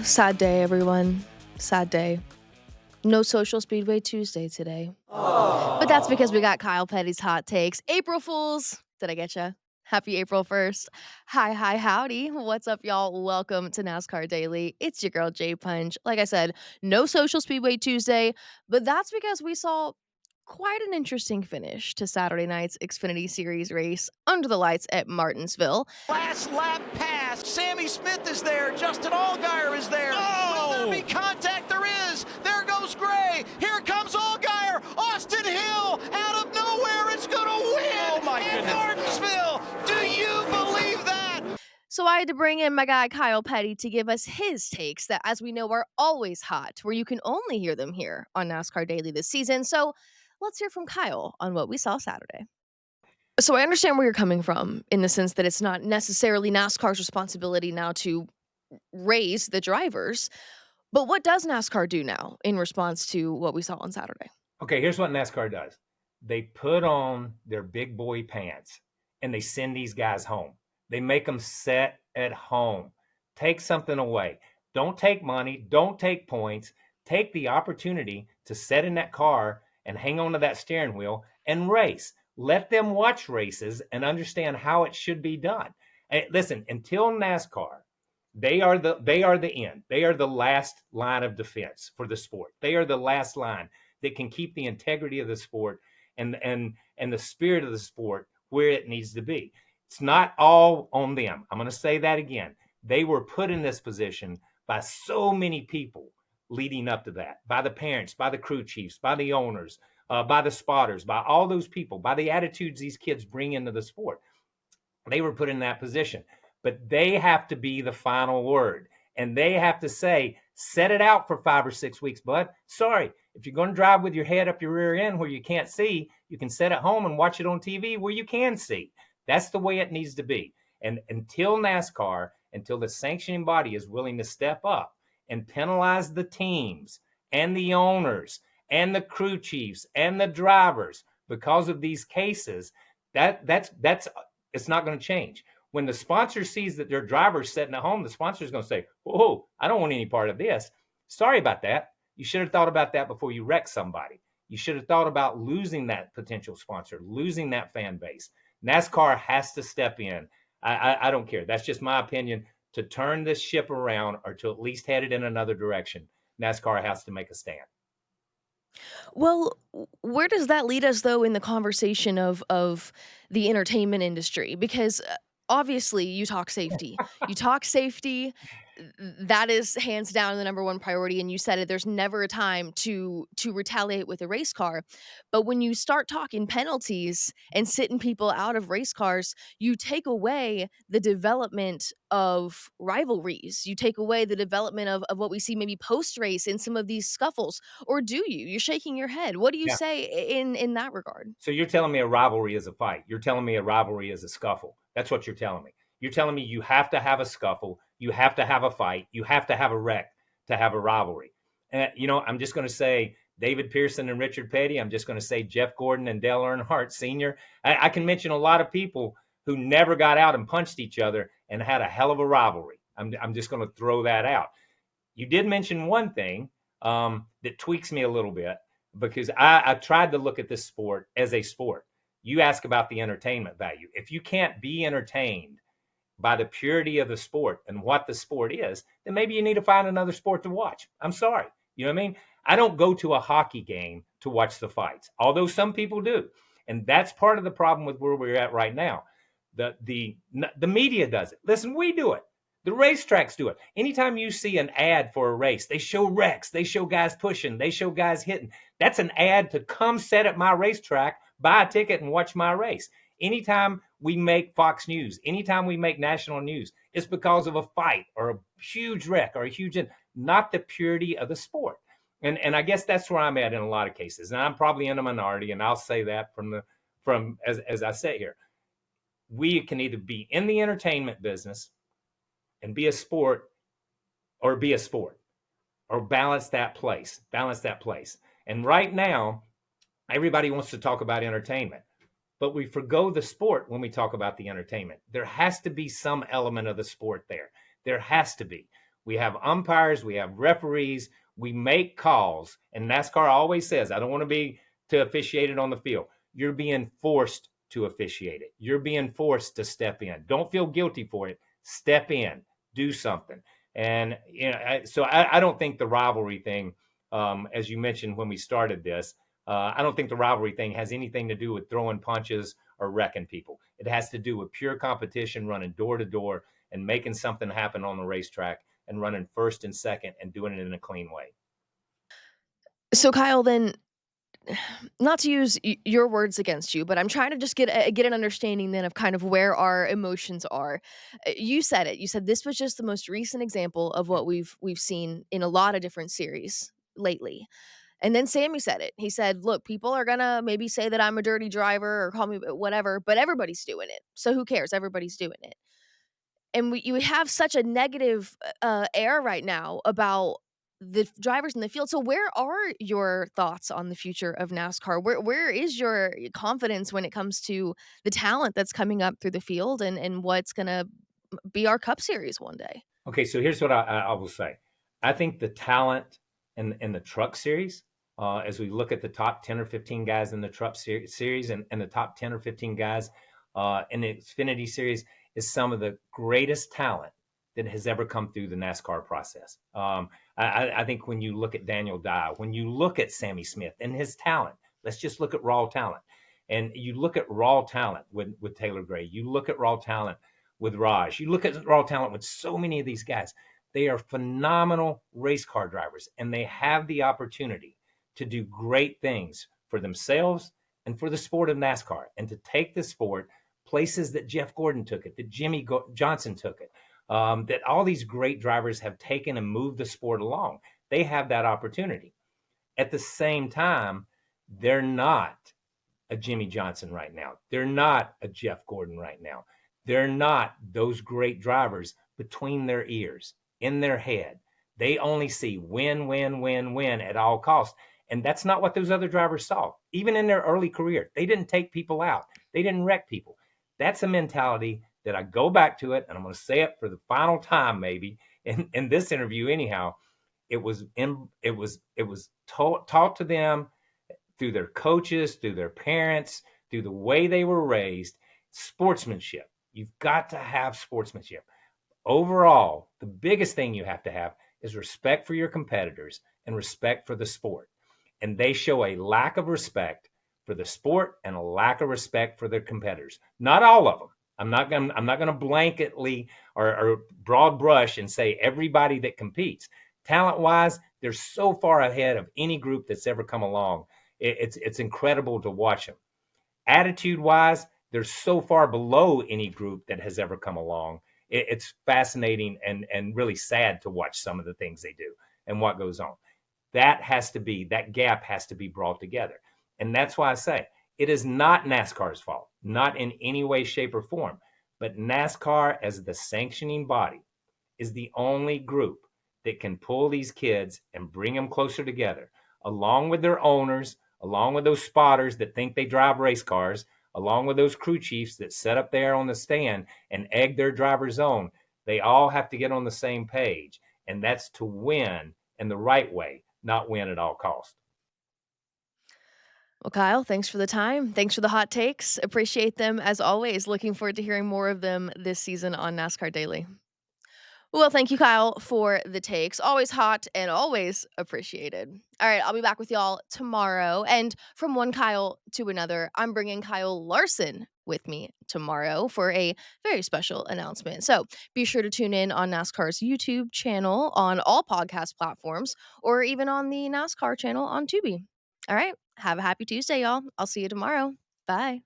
Sad day, everyone. Sad day. No social Speedway Tuesday today. But that's because we got Kyle Petty's hot takes. April Fools! Did I get you? Happy April 1st. Hi, howdy. What's up, y'all? Welcome to NASCAR Daily. It's your girl, Jessie Punch. Like I said, no social Speedway Tuesday, but that's because we saw quite an interesting finish to Saturday night's Xfinity Series race under the lights at Martinsville. Last lap pass. Sammy Smith is there. Justin Allgaier is there. Will there be contact? There is. There goes Gray. Here comes Allgaier. Austin Hill out of nowhere is going to win. Oh my goodness. Martinsville. Do you believe that? So I had to bring in my guy Kyle Petty to give us his takes that, as we know, are always hot, where you can only hear them here on NASCAR Daily this season. So let's hear from Kyle on what we saw Saturday. So I understand where you're coming from in the sense that it's not necessarily NASCAR's responsibility now to raise the drivers. But what does NASCAR do now in response to what we saw on Saturday? Okay, here's what NASCAR does. They put on their big boy pants and they send these guys home. They make them sit at home. Take something away. Don't take money. Don't take points. Take the opportunity to sit in that car and hang on to that steering wheel and race. Let them watch races and understand how it should be done. And listen, until NASCAR, they are the end. They are the last line of defense for the sport. They are the last line that can keep the integrity of the sport and the spirit of the sport where it needs to be. It's not all on them. I'm going to say that again. They were put in this position by so many people leading up to that, by the parents, by the crew chiefs, by the owners, by the spotters, by all those people, by the attitudes these kids bring into the sport. They were put in that position, but they have to be the final word. And they have to say, set it out for 5 or 6 weeks, bud. Sorry, if you're going to drive with your head up your rear end where you can't see, you can sit at home and watch it on TV where you can see. That's the way it needs to be. And until NASCAR, until the sanctioning body is willing to step up and penalize the teams and the owners and the crew chiefs and the drivers because of these cases, that's it's not going to change. When the sponsor sees that their driver's sitting at home, the sponsor is going to say, "Oh, I don't want any part of this." Sorry about that. You should have thought about that before you wreck somebody. You should have thought about losing that potential sponsor, losing that fan base. NASCAR has to step in. I don't care. That's just my opinion. To turn this ship around or to at least head it in another direction, NASCAR has to make a stand. Well, where does that lead us, though, in the conversation of the entertainment industry? Because obviously, you talk safety. You talk safety. That is hands down the number one priority. And you said it. There's never a time to retaliate with a race car. But when you start talking penalties and sitting people out of race cars, you take away the development of rivalries. You take away the development of what we see maybe post race in some of these scuffles. Or do you? You're shaking your head. What do you Yeah. say in that regard? So you're telling me a rivalry is a fight. You're telling me a rivalry is a scuffle. That's what you're telling me. You're telling me you have to have a scuffle. You have to have a fight. You have to have a wreck to have a rivalry. And, I'm just going to say David Pearson and Richard Petty. I'm just going to say Jeff Gordon and Dale Earnhardt Sr. I can mention a lot of people who never got out and punched each other and had a hell of a rivalry. I'm just going to throw that out. You did mention one thing that tweaks me a little bit because I tried to look at this sport as a sport. You ask about the entertainment value. If you can't be entertained by the purity of the sport and what the sport is, then maybe you need to find another sport to watch. I'm sorry. You know what I mean? I don't go to a hockey game to watch the fights, although some people do. And that's part of the problem with where we're at right now. The media does it. Listen, we do it. The racetracks do it. Anytime you see an ad for a race, they show wrecks, they show guys pushing, they show guys hitting. That's an ad to come sit at my racetrack, buy a ticket, and watch my race. Anytime we make Fox News, anytime we make national news, it's because of a fight or a huge wreck or not the purity of the sport. And I guess that's where I'm at in a lot of cases. And I'm probably in a minority, and I'll say that as I sit here. We can either be in the entertainment business and be a sport or be a sport or balance that place. And right now, everybody wants to talk about entertainment, but we forgo the sport when we talk about the entertainment. There has to be some element of the sport there. There has to be. We have umpires, we have referees, we make calls. And NASCAR always says, I don't want to be to officiate it on the field. You're being forced to officiate it. You're being forced to step in. Don't feel guilty for it. Step in, do something. And so I don't think the rivalry thing, as you mentioned when we started this, I don't think the rivalry thing has anything to do with throwing punches or wrecking people. It has to do with pure competition, running door to door and making something happen on the racetrack and running first and second and doing it in a clean way. So Kyle, then, not to use your words against you, but I'm trying to just get an understanding then of kind of where our emotions are. You said it. You said this was just the most recent example of what we've seen in a lot of different series lately. And then Sammy said it. He said, "Look, people are gonna maybe say that I'm a dirty driver or call me whatever, but everybody's doing it. So who cares? Everybody's doing it." And you have such a negative air right now about the drivers in the field. So where are your thoughts on the future of NASCAR? Where is your confidence when it comes to the talent that's coming up through the field and what's gonna be our Cup Series one day? Okay, so here's what I will say. I think the talent in the truck series, as we look at the top 10 or 15 guys in the truck series and the top 10 or 15 guys in the Xfinity series, is some of the greatest talent that has ever come through the NASCAR process. I think when you look at Daniel Dye, when you look at Sammy Smith and his talent, let's just look at raw talent. And you look at raw talent with Taylor Gray, you look at raw talent with Raj, you look at raw talent with so many of these guys. They are phenomenal race car drivers, and they have the opportunity to do great things for themselves and for the sport of NASCAR, and to take the sport places that Jeff Gordon took it, that Johnson took it, that all these great drivers have taken and moved the sport along. They have that opportunity. At the same time, they're not a Jimmy Johnson right now. They're not a Jeff Gordon right now. They're not those great drivers between their ears, in their head. They only see win, win, win, win at all costs. And that's not what those other drivers saw. Even in their early career, they didn't take people out. They didn't wreck people. That's a mentality that I go back to it, and I'm going to say it for the final time, maybe in this interview. Anyhow, it was taught to them through their coaches, through their parents, through the way they were raised. Sportsmanship. You've got to have sportsmanship. Overall, the biggest thing you have to have is respect for your competitors and respect for the sport. And they show a lack of respect for the sport and a lack of respect for their competitors. Not all of them. I'm not going to blanketly or broad brush and say everybody that competes. Talent-wise, they're so far ahead of any group that's ever come along. It's incredible to watch them. Attitude-wise, they're so far below any group that has ever come along. It's fascinating and really sad to watch some of the things they do and what goes on. That gap has to be brought together. And that's why I say it is not NASCAR's fault, not in any way, shape, or form. But NASCAR, as the sanctioning body, is the only group that can pull these kids and bring them closer together, along with their owners, along with those spotters that think they drive race cars, along with those crew chiefs that sit up there on the stand and egg their drivers on. They all have to get on the same page, and that's to win in the right way, not win at all costs. Well, Kyle, thanks for the time. Thanks for the hot takes. Appreciate them as always. Looking forward to hearing more of them this season on NASCAR Daily. Well, thank you, Kyle, for the takes. Always hot and always appreciated. All right, I'll be back with y'all tomorrow. And from one Kyle to another, I'm bringing Kyle Larson with me tomorrow for a very special announcement. So be sure to tune in on NASCAR's YouTube channel on all podcast platforms or even on the NASCAR channel on Tubi. All right, have a happy Tuesday, y'all. I'll see you tomorrow. Bye.